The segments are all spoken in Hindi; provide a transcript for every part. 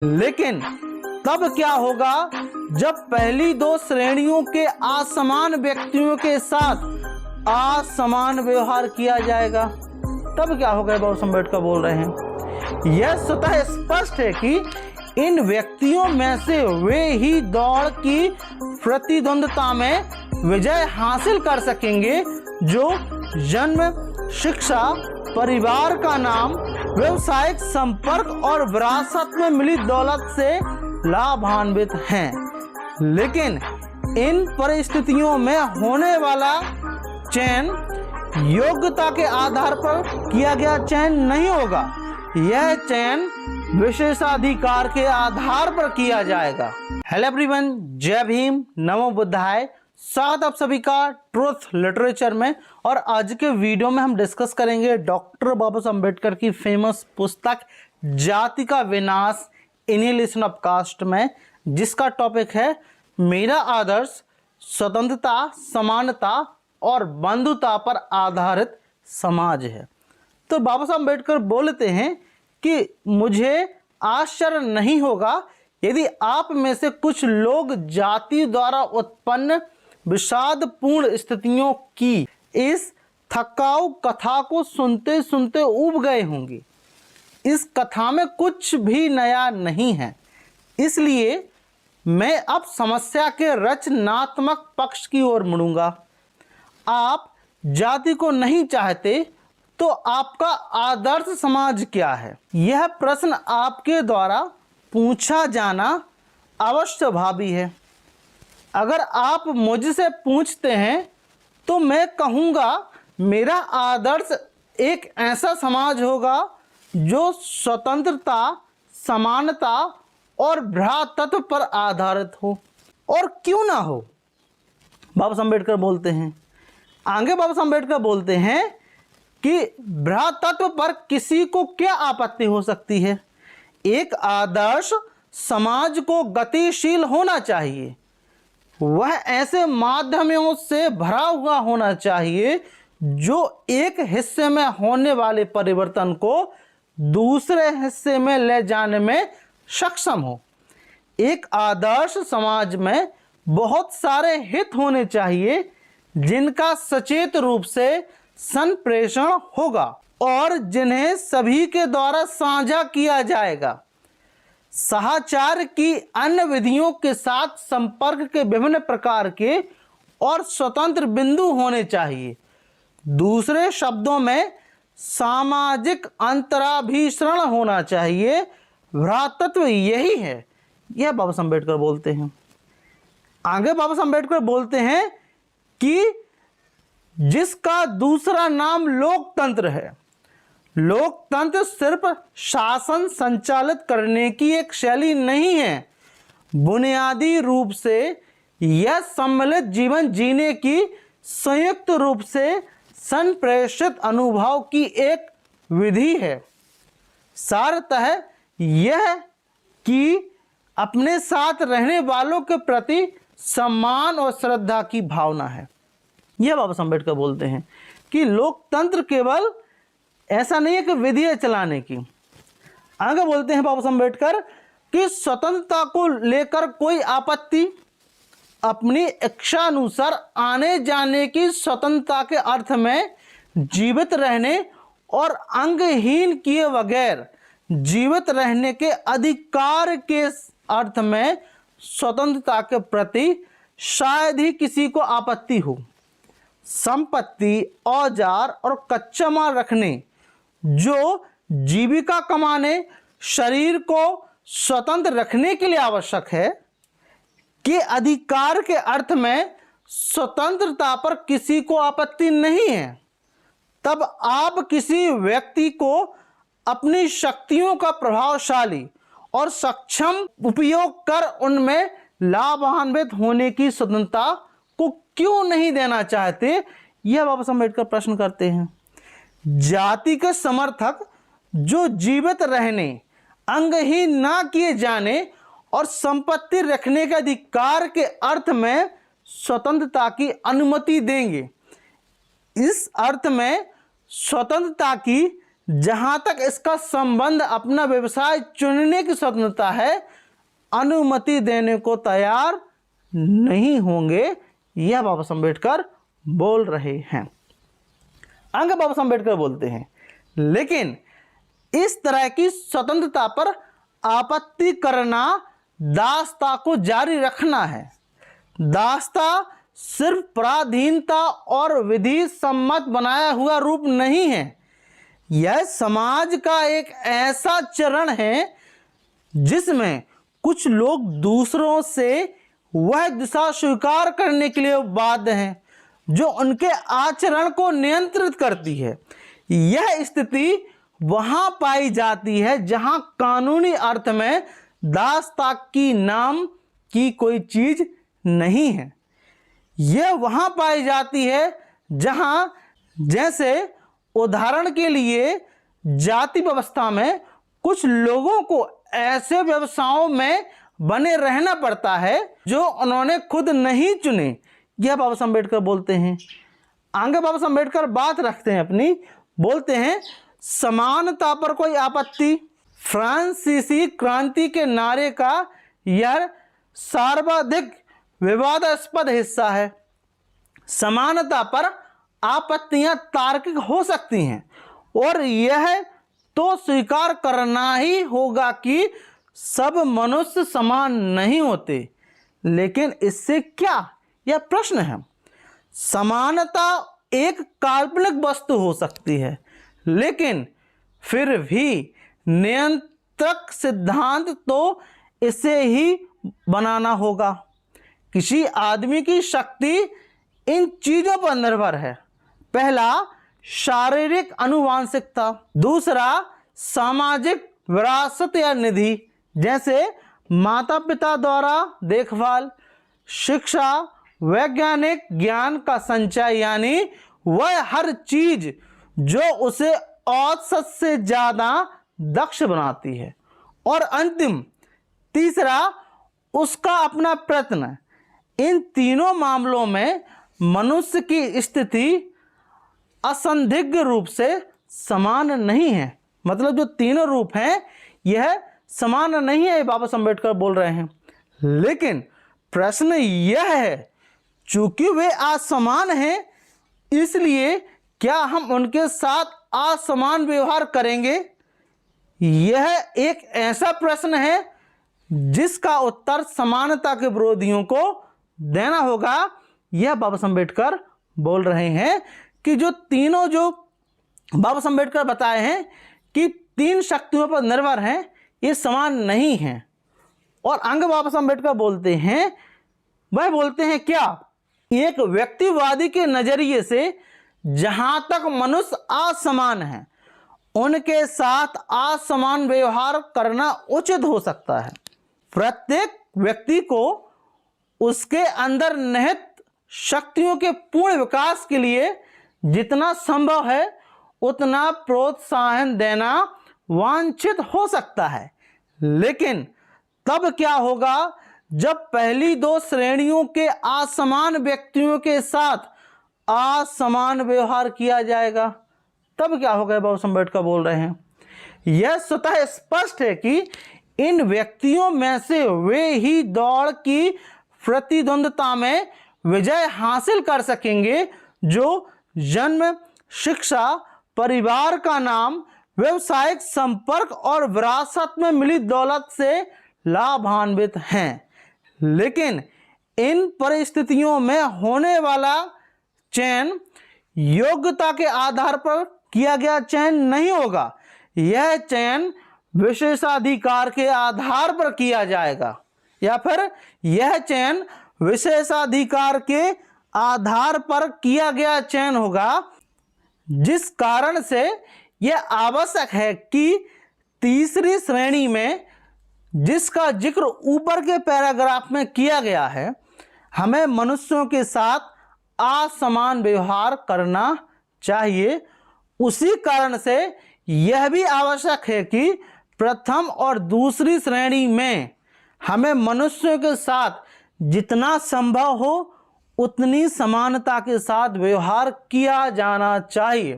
लेकिन तब क्या होगा जब पहली दो श्रेणियों के असमान व्यक्तियों के साथ असमान व्यवहार किया जाएगा? तब क्या होगा? बाबा अम्बेडकर बोल रहे हैं यह स्वतः स्पष्ट है कि इन व्यक्तियों में से वे ही दौड़ की प्रतिद्वंद्विता में विजय हासिल कर सकेंगे जो जन्म, शिक्षा, परिवार का नाम, व्यवसायिक संपर्क और विरासत में मिली दौलत से लाभान्वित हैं। लेकिन इन परिस्थितियों में होने वाला चयन योग्यता के आधार पर किया गया चयन नहीं होगा। यह चयन विशेषाधिकार के आधार पर किया जाएगा। हेलो एवरीवन, जय भीम, नमो बुद्धाय। स्वागत आप सभी का ट्रुथ लिटरेचर में। और आज के वीडियो में हम डिस्कस करेंगे डॉक्टर बाबा साहब अम्बेडकर की फेमस पुस्तक जाति का विनाश, एनिहिलेशन ऑफ कास्ट में, जिसका टॉपिक है मेरा आदर्श स्वतंत्रता, समानता और बंधुता पर आधारित समाज है। तो बाबा साहब अम्बेडकर बोलते हैं कि मुझे आश्चर्य नहीं होगा यदि आप में से कुछ लोग जाति द्वारा उत्पन्न विषादपूर्ण स्थितियों की इस थकाऊ कथा को सुनते सुनते ऊब गए होंगे। इस कथा में कुछ भी नया नहीं है, इसलिए मैं अब समस्या के रचनात्मक पक्ष की ओर मुड़ूंगा। आप जाति को नहीं चाहते तो आपका आदर्श समाज क्या है? यह प्रश्न आपके द्वारा पूछा जाना अवश्य भावी है। अगर आप मुझसे पूछते हैं तो मैं कहूँगा मेरा आदर्श एक ऐसा समाज होगा जो स्वतंत्रता, समानता और भ्रातृत्व पर आधारित हो। और क्यों ना हो? बाबा साहब अम्बेडकर बोलते हैं, आगे बाबा साहब अम्बेडकर बोलते हैं कि भ्रातृत्व पर किसी को क्या आपत्ति हो सकती है? एक आदर्श समाज को गतिशील होना चाहिए। वह ऐसे माध्यमों से भरा हुआ होना चाहिए जो एक हिस्से में होने वाले परिवर्तन को दूसरे हिस्से में ले जाने में सक्षम हो। एक आदर्श समाज में बहुत सारे हित होने चाहिए जिनका सचेत रूप से संप्रेषण होगा और जिन्हें सभी के द्वारा साझा किया जाएगा। सहाचार की अन्य विधियों के साथ संपर्क के विभिन्न प्रकार के और स्वतंत्र बिंदु होने चाहिए। दूसरे शब्दों में सामाजिक अंतराभिसरण होना चाहिए। भ्रातृत्व यही है, यह बाबा साहब अम्बेडकर बोलते हैं। आगे बाबा साहब अम्बेडकर बोलते हैं कि जिसका दूसरा नाम लोकतंत्र है। लोकतंत्र सिर्फ शासन संचालित करने की एक शैली नहीं है, बुनियादी रूप से यह सम्मिलित जीवन जीने की संयुक्त रूप से संप्रेषित अनुभव की एक विधि है। सारतः यह कि अपने साथ रहने वालों के प्रति सम्मान और श्रद्धा की भावना है। यह बाबा साहब अम्बेडकर बोलते हैं कि लोकतंत्र केवल ऐसा नहीं है कि विधि है चलाने की। आगे बोलते हैं बाबा साहब अम्बेडकर कि स्वतंत्रता को लेकर कोई आपत्ति अपनी इच्छा अनुसार आने जाने की स्वतंत्रता के अर्थ में जीवित रहने और अंगहीन किए बगैर जीवित रहने के अधिकार के अर्थ में स्वतंत्रता के प्रति शायद ही किसी को आपत्ति हो। संपत्ति, औजार और कच्चा माल रखने, जो जीविका कमाने, शरीर को स्वतंत्र रखने के लिए आवश्यक है, के अधिकार के अर्थ में स्वतंत्रता पर किसी को आपत्ति नहीं है। तब आप किसी व्यक्ति को अपनी शक्तियों का प्रभावशाली और सक्षम उपयोग कर उनमें लाभान्वित होने की स्वतंत्रता को क्यों नहीं देना चाहते? यह बाबा साहब अम्बेडकर प्रश्न करते हैं। जाति के समर्थक जो जीवित रहने, अंगहीन ना किए जाने और संपत्ति रखने के अधिकार के अर्थ में स्वतंत्रता की अनुमति देंगे। इस अर्थ में स्वतंत्रता की जहां तक इसका संबंध अपना व्यवसाय चुनने की स्वतंत्रता है, अनुमति देने को तैयार नहीं होंगे, यह बाबा साहब अम्बेडकर बोल रहे हैं। आगे बाबा साहब अम्बेडकर बोलते हैं, लेकिन इस तरह की स्वतंत्रता पर आपत्ति करना दासता को जारी रखना है। दासता सिर्फ पराधीनता और विधि सम्मत बनाया हुआ रूप नहीं है, यह समाज का एक ऐसा चरण है जिसमें कुछ लोग दूसरों से वह दिशा स्वीकार करने के लिए बाध्य हैं जो उनके आचरण को नियंत्रित करती है। यह स्थिति वहां पाई जाती है जहां कानूनी अर्थ में दासता की नाम की कोई चीज नहीं है। यह वहां पाई जाती है जहां, जैसे उदाहरण के लिए, जाति व्यवस्था में कुछ लोगों को ऐसे व्यवसायों में बने रहना पड़ता है जो उन्होंने खुद नहीं चुने, यह बाबा साहब अम्बेडकर बोलते हैं। आगे बाबा साहब अम्बेडकर बात रखते हैं अपनी, बोलते हैं समानता पर कोई आपत्ति फ्रांसीसी क्रांति के नारे का यह सर्वाधिक विवादास्पद हिस्सा है। समानता पर आपत्तियां तार्किक हो सकती हैं और यह तो स्वीकार करना ही होगा कि सब मनुष्य समान नहीं होते, लेकिन इससे क्या, यह प्रश्न है। समानता एक काल्पनिक वस्तु हो सकती है, लेकिन फिर भी नियंत्रक सिद्धांत तो इसे ही बनाना होगा। किसी आदमी की शक्ति इन चीजों पर निर्भर है। पहला, शारीरिक आनुवंशिकता, दूसरा सामाजिक विरासत या निधि, जैसे माता पिता द्वारा देखभाल, शिक्षा, वैज्ञानिक ज्ञान का संचय, यानी वह हर चीज जो उसे औसत से ज्यादा दक्ष बनाती है, और अंतिम तीसरा, उसका अपना प्रयत्न। इन तीनों मामलों में मनुष्य की स्थिति असंदिग्ध रूप से समान नहीं है। मतलब जो तीनों रूप हैं यह समान नहीं है, बाबा साहब अम्बेडकर बोल रहे हैं। लेकिन प्रश्न यह है, चूंकि वे असमान हैं, इसलिए क्या हम उनके साथ असमान व्यवहार करेंगे? यह एक ऐसा प्रश्न है जिसका उत्तर समानता के विरोधियों को देना होगा। यह बाबा साहब अम्बेडकर बोल रहे हैं कि जो तीनों, जो बाबा साहब अम्बेडकर बताए हैं कि तीन शक्तियों पर निर्भर हैं, ये समान नहीं हैं। और आगे बाबा साहब अम्बेडकर बोलते हैं, वह बोलते हैं क्या, एक व्यक्तिवादी के नजरिए से जहां तक मनुष्य असमान है, उनके साथ असमान व्यवहार करना उचित हो सकता है। प्रत्येक व्यक्ति को उसके अंदर निहित शक्तियों के पूर्ण विकास के लिए जितना संभव है उतना प्रोत्साहन देना वांछित हो सकता है। लेकिन तब क्या होगा जब पहली दो श्रेणियों के असमान व्यक्तियों के साथ असमान व्यवहार किया जाएगा? तब क्या होगा, बाबा साहब अम्बेडकर बोल रहे हैं। यह स्वतः स्पष्ट है कि इन व्यक्तियों में से वे ही दौड़ की प्रतिद्वंद्विता में विजय हासिल कर सकेंगे जो जन्म, शिक्षा, परिवार का नाम, व्यवसायिक संपर्क और विरासत में मिली दौलत से लाभान्वित हैं। लेकिन इन परिस्थितियों में होने वाला चयन योग्यता के आधार पर किया गया चयन नहीं होगा। यह चयन विशेषाधिकार के आधार पर किया जाएगा, या फिर यह चयन विशेषाधिकार के आधार पर किया गया चयन होगा, जिस कारण से यह आवश्यक है कि तीसरी श्रेणी में, जिसका जिक्र ऊपर के पैराग्राफ में किया गया है, हमें मनुष्यों के साथ असमान व्यवहार करना चाहिए। उसी कारण से यह भी आवश्यक है कि प्रथम और दूसरी श्रेणी में हमें मनुष्यों के साथ जितना संभव हो उतनी समानता के साथ व्यवहार किया जाना चाहिए।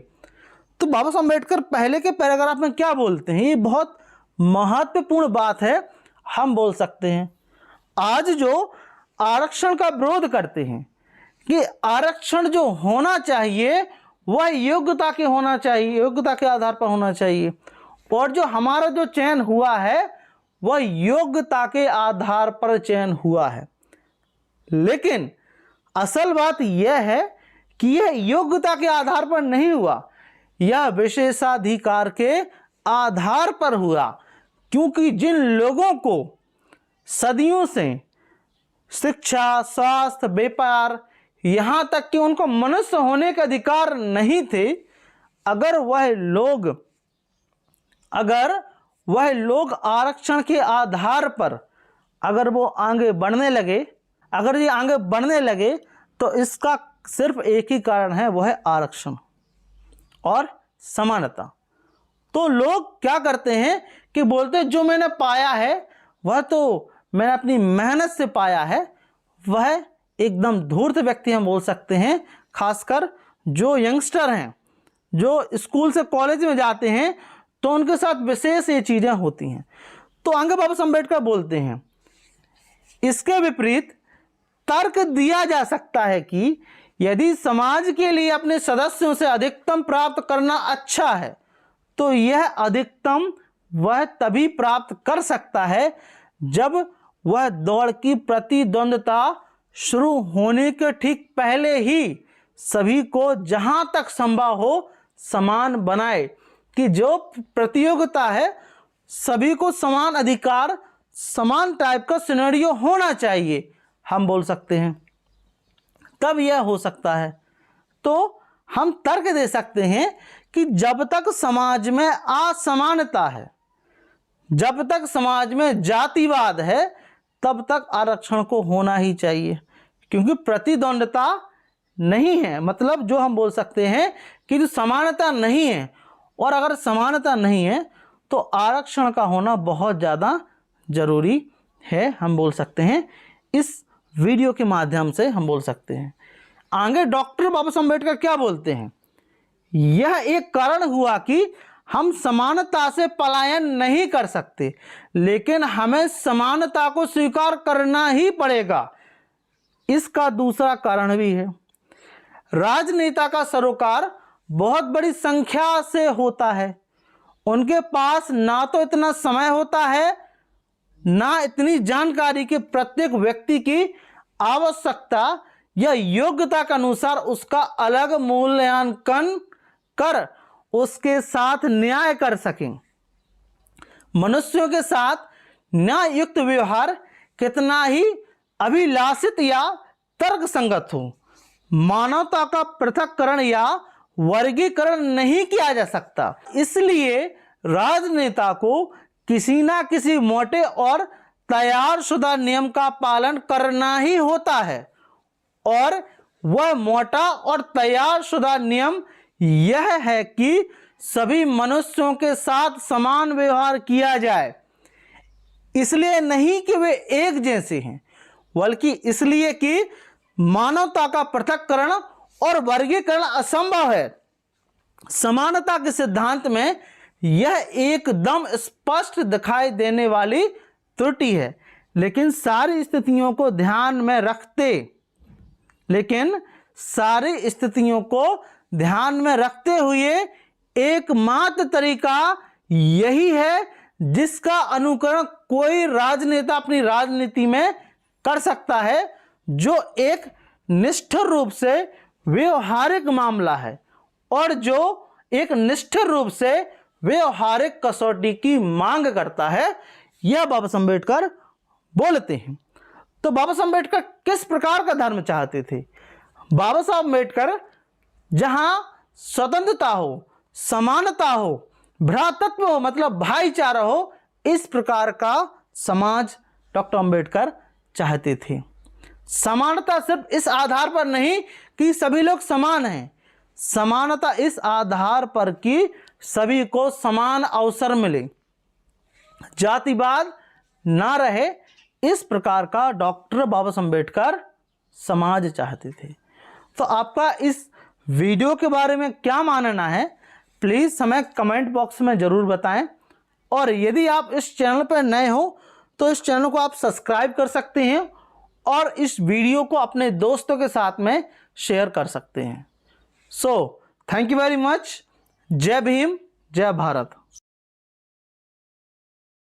तो बाबा साहब अम्बेडकर पहले के पैराग्राफ में क्या बोलते हैं, ये बहुत महत्वपूर्ण बात है। हम बोल सकते हैं आज जो आरक्षण का विरोध करते हैं कि आरक्षण जो होना चाहिए वह योग्यता के होना चाहिए, योग्यता के आधार पर होना चाहिए, और जो हमारा जो चयन हुआ है वह योग्यता के आधार पर चयन हुआ है। लेकिन असल बात यह है कि यह योग्यता के आधार पर नहीं हुआ, यह विशेषाधिकार के आधार पर हुआ। क्योंकि जिन लोगों को सदियों से शिक्षा, स्वास्थ्य, व्यापार, यहाँ तक कि उनको मनुष्य होने के अधिकार नहीं थे, अगर वह लोग आरक्षण के आधार पर अगर वो आगे बढ़ने लगे, अगर ये आगे बढ़ने लगे, तो इसका सिर्फ एक ही कारण है, वह है आरक्षण और समानता। तो लोग क्या करते हैं कि बोलते हैं जो मैंने पाया है वह तो मैंने अपनी मेहनत से पाया है। वह एकदम धूर्त व्यक्ति हम बोल सकते हैं, खासकर जो यंगस्टर हैं, जो स्कूल से कॉलेज में जाते हैं, तो उनके साथ विशेष ये चीज़ें होती हैं। तो आगे बाबा साहब अम्बेडकर बोलते हैं इसके विपरीत तर्क दिया जा सकता है कि यदि समाज के लिए अपने सदस्यों से अधिकतम प्राप्त करना अच्छा है, तो यह अधिकतम वह तभी प्राप्त कर सकता है जब वह दौड़ की प्रतिद्वंद्विता शुरू होने के ठीक पहले ही सभी को जहां तक संभव हो समान बनाए। कि जो प्रतियोगिता है सभी को समान अधिकार, समान टाइप का सिनेरियो होना चाहिए, हम बोल सकते हैं, तब यह हो सकता है। तो हम तर्क दे सकते हैं कि जब तक समाज में असमानता है, जब तक समाज में जातिवाद है, तब तक आरक्षण को होना ही चाहिए। क्योंकि प्रतिद्वंद्विता नहीं है, मतलब जो हम बोल सकते हैं कि जो समानता नहीं है, और अगर समानता नहीं है तो आरक्षण का होना बहुत ज़्यादा जरूरी है, हम बोल सकते हैं। इस वीडियो के माध्यम से हम बोल सकते हैं। आगे डॉक्टर बाबा साहब अम्बेडकर क्या बोलते हैं, यह एक कारण हुआ कि हम समानता से पलायन नहीं कर सकते, लेकिन हमें समानता को स्वीकार करना ही पड़ेगा। इसका दूसरा कारण भी है, राजनेता का सरोकार बहुत बड़ी संख्या से होता है, उनके पास ना तो इतना समय होता है, ना इतनी जानकारी कि प्रत्येक व्यक्ति की आवश्यकता या योग्यता के अनुसार उसका अलग मूल्यांकन कर उसके साथ न्याय कर सकें। मनुष्यों के साथ न्याययुक्त व्यवहार कितना ही अभिलाषित या तर्क संगत हो, मानवता का पृथक्करण या वर्गीकरण नहीं किया जा सकता। इसलिए राजनेता को किसी ना किसी मोटे और तैयारशुदा नियम का पालन करना ही होता है, और वह मोटा और तैयारशुदा नियम यह है कि सभी मनुष्यों के साथ समान व्यवहार किया जाए। इसलिए नहीं कि वे एक जैसे हैं, बल्कि इसलिए कि मानवता का पृथक्करण और वर्गीकरण असंभव है। समानता के सिद्धांत में यह एकदम स्पष्ट दिखाई देने वाली त्रुटि है, लेकिन सारी स्थितियों को ध्यान में रखते हुए एकमात्र तरीका यही है जिसका अनुकरण कोई राजनेता अपनी राजनीति में कर सकता है, जो एक निष्ठुर रूप से व्यवहारिक मामला है और जो एक निष्ठुर रूप से व्यवहारिक कसौटी की मांग करता है। यह बाबा साहब अम्बेडकर बोलते हैं। तो बाबा साहब अम्बेडकर किस प्रकार का धर्म चाहते थे? बाबा साहब अम्बेडकर जहां स्वतंत्रता हो, समानता हो, भ्रातृत्व हो, मतलब भाईचारा हो, इस प्रकार का समाज डॉक्टर अम्बेडकर चाहते थे। समानता सिर्फ इस आधार पर नहीं कि सभी लोग समान हैं, समानता इस आधार पर कि सभी को समान अवसर मिले, जातिवाद ना रहे, इस प्रकार का डॉक्टर बाबा साहब अम्बेडकर समाज चाहते थे। तो आपका इस वीडियो के बारे में क्या मानना है, प्लीज़ हमें कमेंट बॉक्स में ज़रूर बताएं। और यदि आप इस चैनल पर नए हो तो इस चैनल को आप सब्सक्राइब कर सकते हैं और इस वीडियो को अपने दोस्तों के साथ में शेयर कर सकते हैं। So thank you very much. जय भीम, जय भारत।